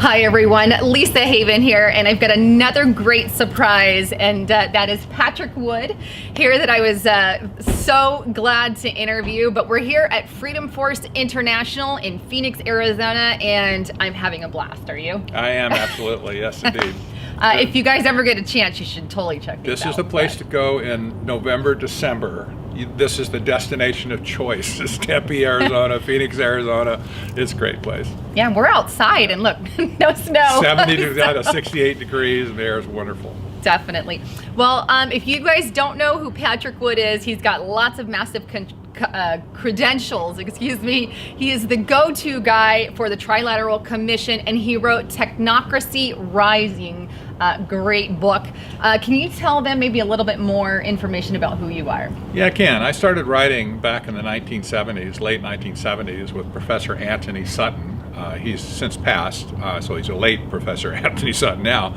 Hi everyone, Lisa Haven here, and I've got another great surprise, and that is Patrick Wood here that I was so glad to interview. But we're here at Freedom Force International in Phoenix, Arizona, and I'm having a blast. Are you? I am, absolutely. Yes, indeed. If you guys ever get a chance, you should totally check these out. This is the place to go in November, December. This is the destination of choice. Tempe, Arizona, Phoenix, Arizona. It's a great place. Yeah, we're outside, and look, no snow. 70 to 68 degrees, and the air is wonderful. Definitely. Well, if you guys don't know who Patrick Wood is, he's got lots of massive credentials, excuse me. He is the go-to guy for the Trilateral Commission, and he wrote Technocracy Rising. Great book. Can you tell them maybe a little bit more information about who you are? Yeah, I can. I started writing back in the 1970s, late 1970s, with Professor Anthony Sutton. He's since passed, so he's a late Professor Anthony Sutton now.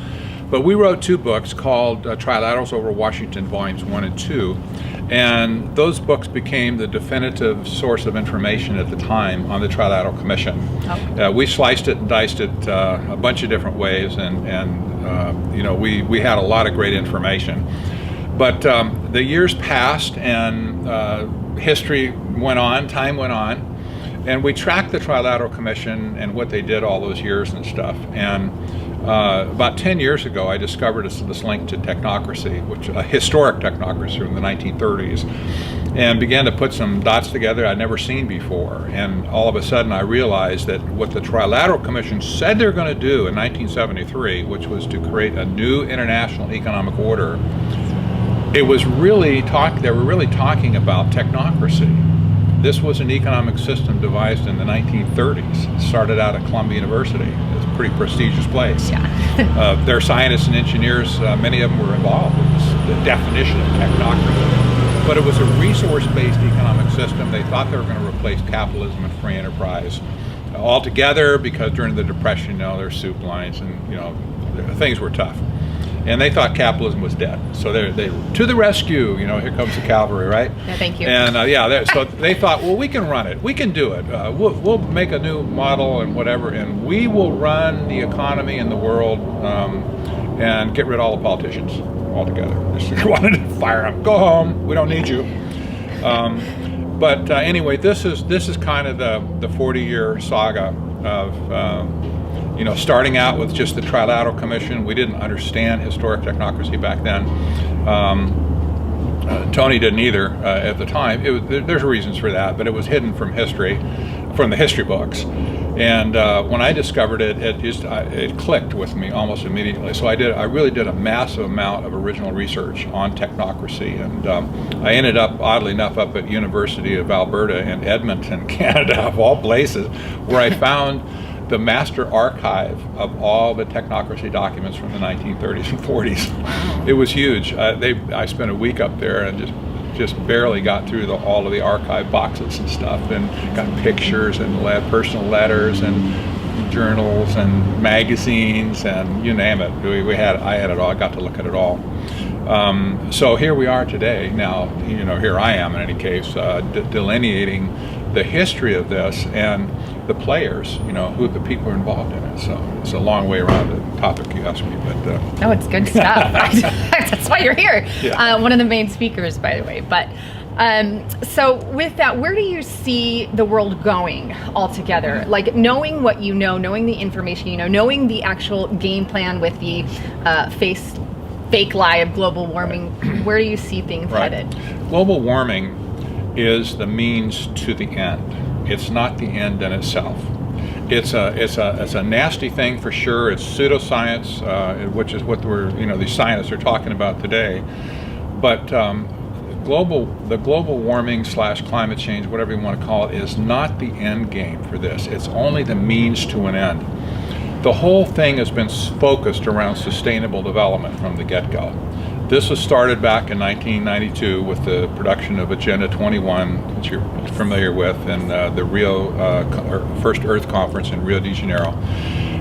But we wrote two books called Trilaterals over Washington, Volumes 1 and 2. And those books became the definitive source of information at the time on the Trilateral Commission. Oh. We sliced it and diced it a bunch of different ways, and you know, we had a lot of great information. But the years passed, and history went on, time went on, and we tracked the Trilateral Commission and what they did all those years and stuff. And about 10 years ago, I discovered this link to Technocracy, which a historic technocracy from the 1930s, and began to put some dots together I'd never seen before. And all of a sudden, I realized that what the Trilateral Commission said they were going to do in 1973, which was to create a new international economic order, it was really they were really talking about technocracy. This was an economic system devised in the 1930s. It started out at Columbia University. It's a pretty prestigious place. Yeah. Their scientists and engineers, many of them were involved with the definition of technocracy. But it was a resource-based economic system. They thought they were going to replace capitalism and free enterprise altogether, because during the Depression, you know, there's soup lines and, you know, things were tough. And they thought capitalism was dead. So they to the rescue, you know, here comes the cavalry, right? Yeah, thank you. And so they thought, well, we can run it. We can do it. We'll make a new model and whatever, and we will run the economy in the world and get rid of all the politicians altogether. Just wanted to fire them. Go home. We don't need you. But anyway, this is kind of the 40-year saga of you know, starting out with just the Trilateral Commission. We didn't understand historic technocracy back then. Tony didn't either at the time. There's reasons for that, but it was hidden from history, from the history books. And when I discovered it, it clicked with me almost immediately. So I really did a massive amount of original research on technocracy, and I ended up, oddly enough, up at University of Alberta in Edmonton, Canada, of all places, where I found the master archive of all the technocracy documents from the 1930s and 40s. Wow. It was huge. I spent a week up there and just barely got through all of the archive boxes and stuff, and got pictures and personal letters and journals and magazines and you name it. I had it all. I got to look at it all. So here we are today. Now, you know, here I am in any case, delineating the history of this and the players, you know, who the people are involved in it. So it's a long way around the topic you asked me, but no, it's good stuff. That's why you're here. Yeah. One of the main speakers, by the way. But so with that, where do you see the world going altogether? Like, knowing what you know, knowing the information you know, knowing the actual game plan with the fake lie of global warming, where do you see things headed? Global warming is the means to the end. It's not the end in itself. It's a nasty thing for sure. It's pseudoscience, which is what these scientists are talking about today. But the global warming / climate change, whatever you want to call it, is not the end game for this. It's only the means to an end. The whole thing has been focused around sustainable development from the get-go. This was started back in 1992 with the production of Agenda 21, which you're familiar with, and the First Earth Conference in Rio de Janeiro.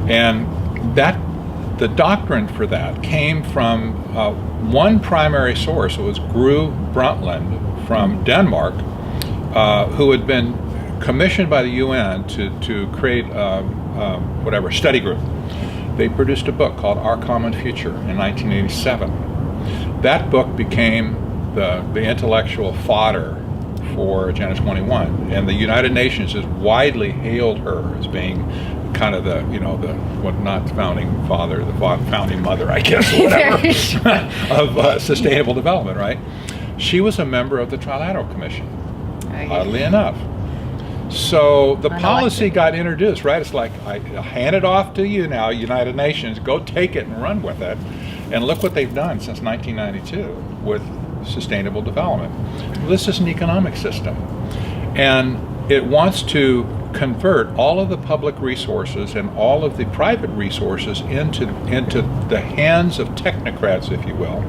And the doctrine for that came from one primary source. It was Gro Brundtland from Denmark, who had been commissioned by the UN to create a study group. they produced a book called Our Common Future in 1987. That book became the intellectual fodder for Agenda 21, and the United Nations has widely hailed her as being kind of the, you know, the, what, not founding father, the founding mother, I guess, whatever, of sustainable development, right? She was a member of the Trilateral Commission, oddly enough. So the policy got introduced, right? It's like, I hand it off to you now, United Nations, go take it and run with it. And look what they've done since 1992 with sustainable development. This is an economic system. And it wants to convert all of the public resources and all of the private resources into the hands of technocrats, if you will,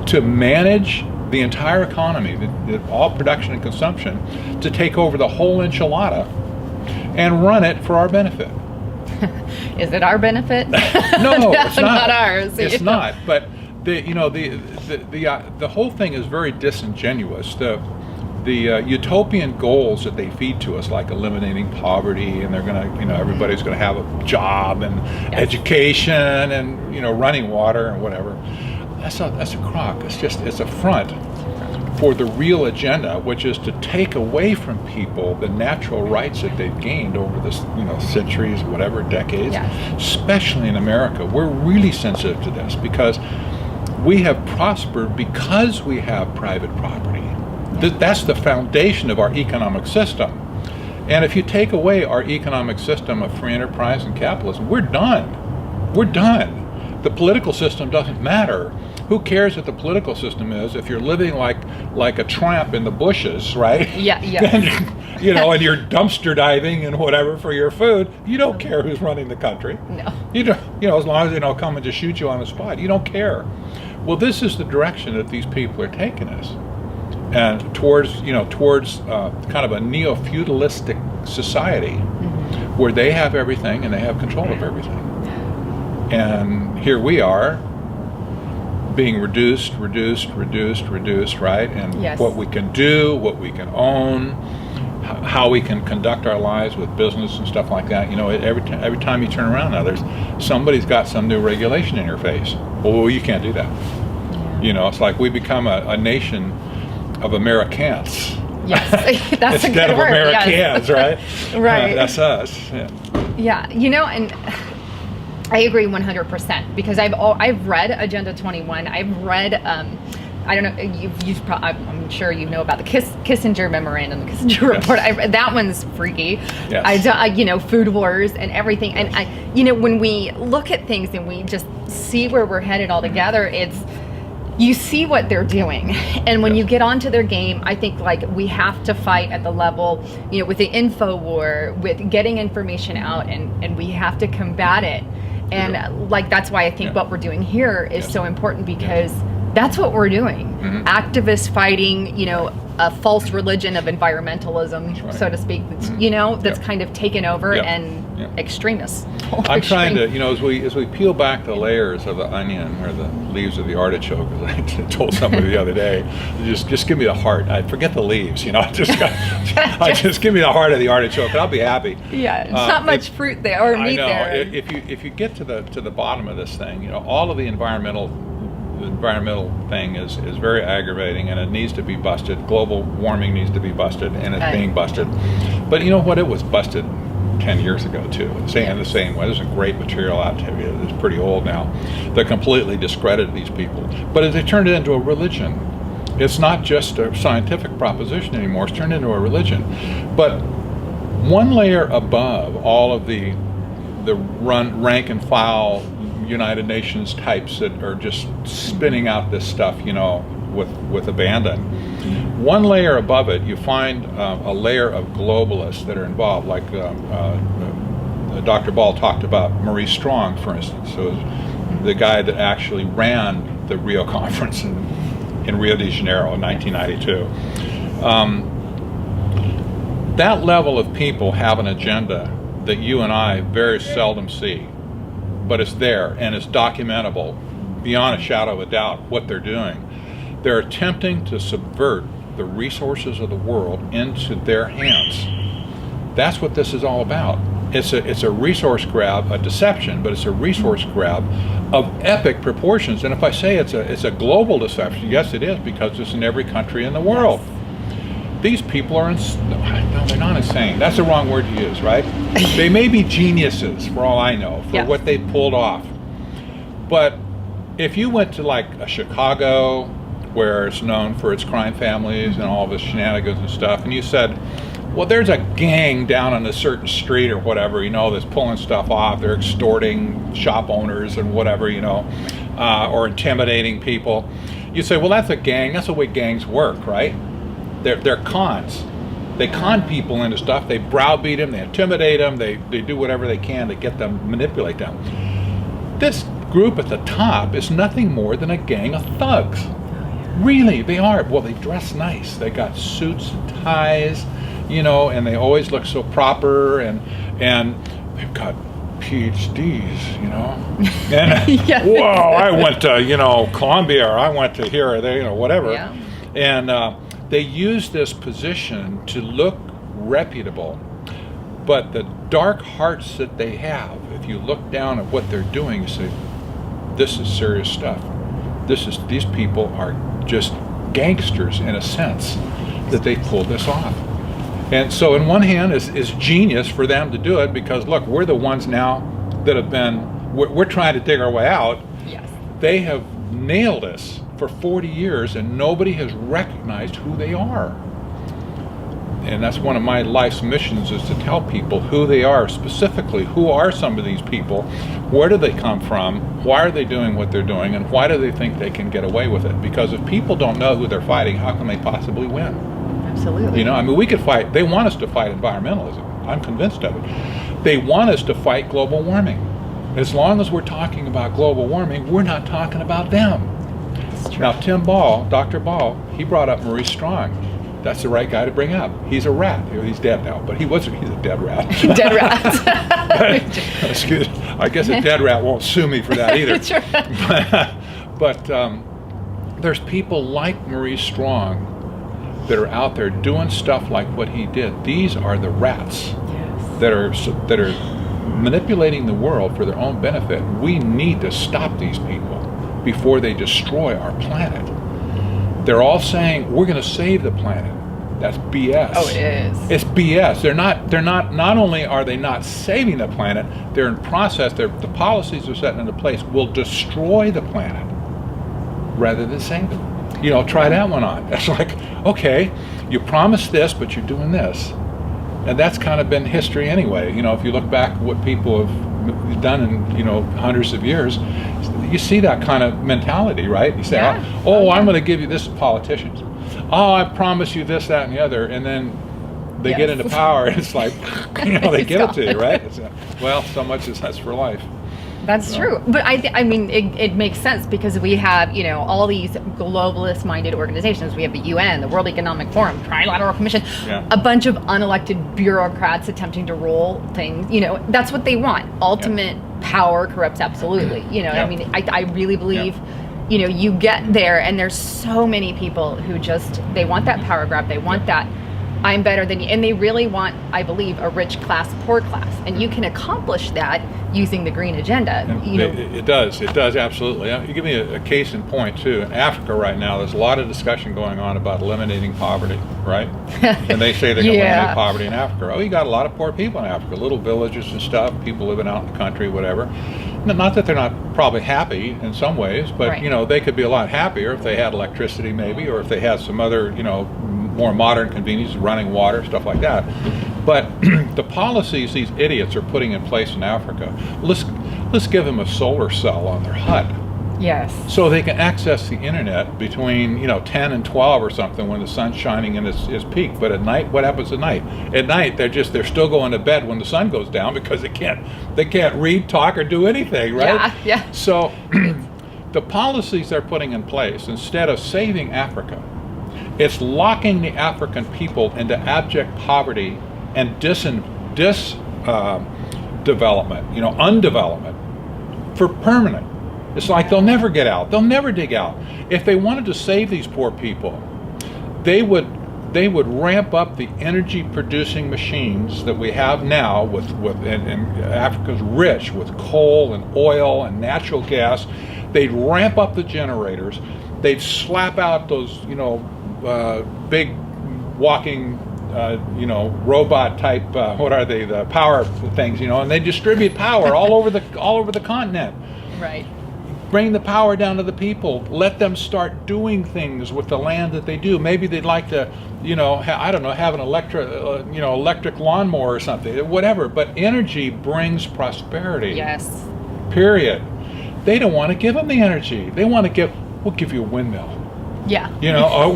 to manage the entire economy, all production and consumption, to take over the whole enchilada and run it for our benefit. Is it our benefit? No, it's not. Not ours. It's not. But the whole thing is very disingenuous. The utopian goals that they feed to us, like eliminating poverty, and they're gonna, you know, everybody's gonna have a job and education and, you know, running water and whatever. That's a crock. It's a front for the real agenda, which is to take away from people the natural rights that they've gained over this, you know, centuries, whatever, decades. Especially in America, we're really sensitive to this because we have prospered because we have private property. That's the foundation of our economic system. And if you take away our economic system of free enterprise and capitalism, we're done. We're done. The political system doesn't matter. Who cares what the political system is if you're living like a tramp in the bushes, right? Yeah. And, you know, and you're dumpster diving and whatever for your food. You don't care who's running the country. No. You know, as long as they don't come and just shoot you on the spot, you don't care. Well, this is the direction that these people are taking us, and towards kind of a neo-feudalistic society where they have everything and they have control of everything. And here we are, being reduced, right? And what we can do, what we can own, how we can conduct our lives with business and stuff like that. You know, every time you turn around now, somebody's got some new regulation in your face. Well, you can't do that. Yeah. You know, it's like we become a nation of Americans. Yes, that's instead of Americans, right? Right. That's us. Yeah, you know, and I agree 100% because I've read Agenda 21. I've read I don't know, I'm sure you know about the Kissinger memorandum, the Kissinger report. I read that one's freaky. Yes. You know, food wars and everything. And you know, when we look at things and we just see where we're headed all together, you see what they're doing. And when you get onto their game, I think like we have to fight at the level, you know, with the info war, with getting information out, and we have to combat it. And like, that's why I think what we're doing here is so important, because that's what we're doing. Activists fighting, you know, a false religion of environmentalism, so to speak, that's, you know, that's kind of taken over, and extremists. I'm trying to, you know, as we peel back the layers of the onion or the leaves of the artichoke, as I told somebody the other day, just give me the heart. I forget the leaves, you know. Just give me the heart of the artichoke, and I'll be happy. Yeah, it's not much fruit there or meat there. I know. If you get to the bottom of this thing, you know, all of the environmental thing is very aggravating, and it needs to be busted. Global warming needs to be busted, and it's being busted. But you know what? It was busted 10 years ago too. Saying the same way. There's a great material out there that's pretty old now that completely discredited these people. But they turned it into a religion. It's not just a scientific proposition anymore. It's turned into a religion. But one layer above all of the rank and file United Nations types that are just spinning out this stuff, you know, with abandon. One layer above it, you find a layer of globalists that are involved, like Dr. Ball talked about Maurice Strong, for instance, who was the guy that actually ran the Rio conference in Rio de Janeiro in 1992. That level of people have an agenda that you and I very seldom see. But it's there, and it's documentable beyond a shadow of a doubt what they're doing. They're attempting to subvert the resources of the world into their hands. That's what this is all about. it's a resource grab, a deception, but it's a resource grab of epic proportions. And if I say it's a global deception, yes, it is, because it's in every country in the world. Yes. These people are no, they're not insane. That's the wrong word to use, right? They may be geniuses, for all I know, for what they pulled off. But if you went to like a Chicago, where it's known for its crime families and all of its shenanigans and stuff, and you said, well, there's a gang down on a certain street or whatever, you know, that's pulling stuff off. They're extorting shop owners and whatever, you know, or intimidating people. You say, well, that's a gang. That's the way gangs work, right? They're cons. They con people into stuff. They browbeat them. They intimidate them. They do whatever they can to get them, manipulate them. This group at the top is nothing more than a gang of thugs. Really, they are. Well, they dress nice. They got suits and ties, you know, and they always look so proper, and they've got PhDs, you know. And whoa, I went to, you know, Columbia, or I went to here or there, you know, whatever. Yeah. And they use this position to look reputable, but the dark hearts that they have, if you look down at what they're doing, you say, this is serious stuff. These people are just gangsters in a sense, that they pulled this off. And so in one hand is genius for them to do it, because look, we're the ones now that have been, we're trying to dig our way out. Yes. They have nailed us for 40 years and nobody has recognized who they are. And that's one of my life's missions, is to tell people who they are, specifically who are some of these people, where do they come from, why are they doing what they're doing, and why do they think they can get away with it? Because if people don't know who they're fighting, how can they possibly win? Absolutely. You know, I mean, we could fight, they want us to fight environmentalism. I'm convinced of it. They want us to fight global warming. As long as we're talking about global warming, we're not talking about them. That's true. Now, Tim Ball, Dr. Ball, he brought up Maurice Strong. That's the right guy to bring up. He's a rat. He's dead now, but he's a dead rat. Dead rat. Excuse me. I guess a dead rat won't sue me for that either. Sure. But there's people like Maurice Strong that are out there doing stuff like what he did. These are the rats that are manipulating the world for their own benefit. We need to stop these people before they destroy our planet. They're all saying we're going to save the planet. That's BS. Oh, it is. It's BS. Not only are they not saving the planet, they're in process, the policies they're setting into place will destroy the planet rather than save it. You know, try that one on. It's like, okay, you promised this, but you're doing this. And that's kind of been history anyway. You know, if you look back at what people have done in, you know, hundreds of years, you see that kind of mentality, right? You say, I'm going to give you this, politicians. Oh, I promise you this, that, and the other. And then they get into power, and it's like, you know, they give it to you, right? It's, well, so much as that's for life. That's true. But I mean, it makes sense, because we have, you know, all these globalist-minded organizations. We have the UN, the World Economic Forum, Trilateral Commission, a bunch of unelected bureaucrats attempting to roll things. You know, that's what they want. Ultimate power corrupts absolutely. You know, I mean, I really believe, you know, you get there, and there's so many people who just, they want that power grab. They want that, I'm better than you. And they really want, I believe, a rich class, poor class. And you can accomplish that using the green agenda. You know. It does, absolutely. You give me a case in point, too. In Africa right now, there's a lot of discussion going on about eliminating poverty, right? And they say they're going to eliminate poverty in Africa. Oh, you got a lot of poor people in Africa, little villages and stuff, people living out in the country, whatever. Not that they're not probably happy in some ways, but, you know, they could be a lot happier if they had electricity maybe, or if they had some other, you know, more modern conveniences, running water, stuff like that. But the policies these idiots are putting in place in Africa, let's give them a solar cell on their hut. Yes. So they can access the internet between, you know, 10 and 12 or something when the sun's shining in its peak. But at night, what happens at night? At night, they're still going to bed when the sun goes down, because they can't read, talk, or do anything, right? Yeah. So the policies they're putting in place, instead of saving Africa, it's locking the African people into abject poverty and development, you know, undevelopment for permanent. It's like they'll never get out. They'll never dig out. If they wanted to save these poor people, they would they would ramp up the energy producing machines that we have now and Africa's rich with coal and oil and natural gas. They'd ramp up the generators. They'd slap out those, big walking, robot type, what are they, the power things, and they distribute power all over the continent. Right. Bring the power down to the people. Let them start doing things with the land that they do. Maybe they'd like to, have an electric lawnmower or something, whatever. But energy brings prosperity. Yes. Period. They don't want to give them the energy. They want to we'll give you a windmill. Yeah. Or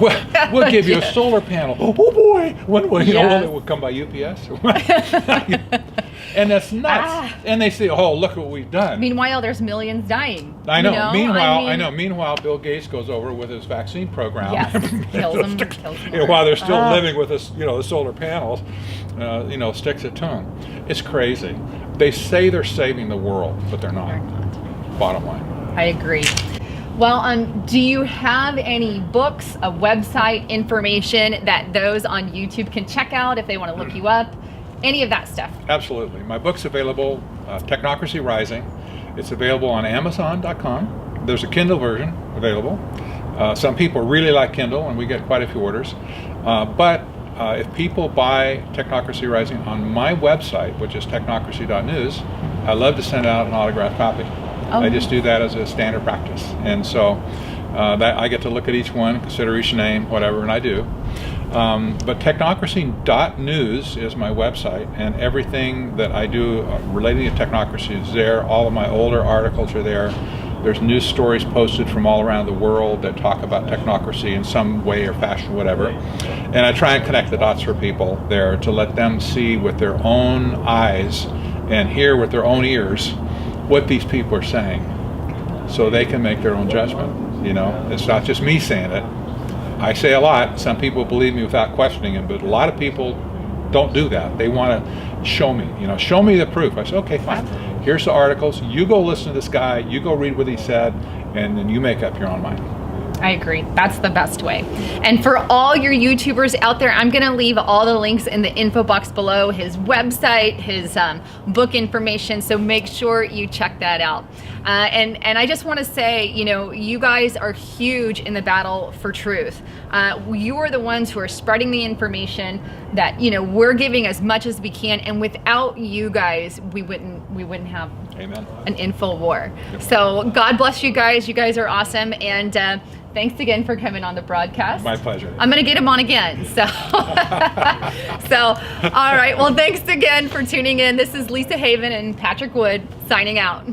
we'll give you a solar panel. Oh boy, it will come by UPS. And that's nuts. And they say, "Oh, look what we've done." Meanwhile, there's millions dying. I know. Meanwhile, Bill Gates goes over with his vaccine program. Yes, kills them. While they're still living with this, the solar panels, sticks it to them. It's crazy. They say they're saving the world, but they're not. Bottom line. I agree. Well, do you have any books, a website, information that those on YouTube can check out if they want to look you up? Any of that stuff? Absolutely. My book's available, Technocracy Rising. It's available on Amazon.com. There's a Kindle version available. Some people really like Kindle, and we get quite a few orders. But if people buy Technocracy Rising on my website, which is technocracy.news, I love to send out an autographed copy. Oh. I just do that as a standard practice. And so that I get to look at each one, consider each name, whatever, and I do. But technocracy.news is my website, and everything that I do relating to technocracy is there. All of my older articles are there. There's news stories posted from all around the world that talk about technocracy in some way or fashion, whatever. And I try and connect the dots for people there to let them see with their own eyes and hear with their own ears what these people are saying, so they can make their own judgment. It's not just me saying it. I say a lot. Some people believe me without questioning it, but a lot of people don't do that. They want to show me, show me the proof. I say, okay, fine. Here's the articles. You go listen to this guy. You go read what he said, and then you make up your own mind. I agree. That's the best way. And for all your YouTubers out there, I'm going to leave all the links in the info box below, his website, his book information. So make sure you check that out. And I just want to say, you guys are huge in the battle for truth. You are the ones who are spreading the information that, we're giving as much as we can. And without you guys, we wouldn't have Amen. An info war. So God bless you guys. You guys are awesome. And thanks again for coming on the broadcast. My pleasure. I'm going to get him on again. So, all right. Well, thanks again for tuning in. This is Lisa Haven and Patrick Wood signing out.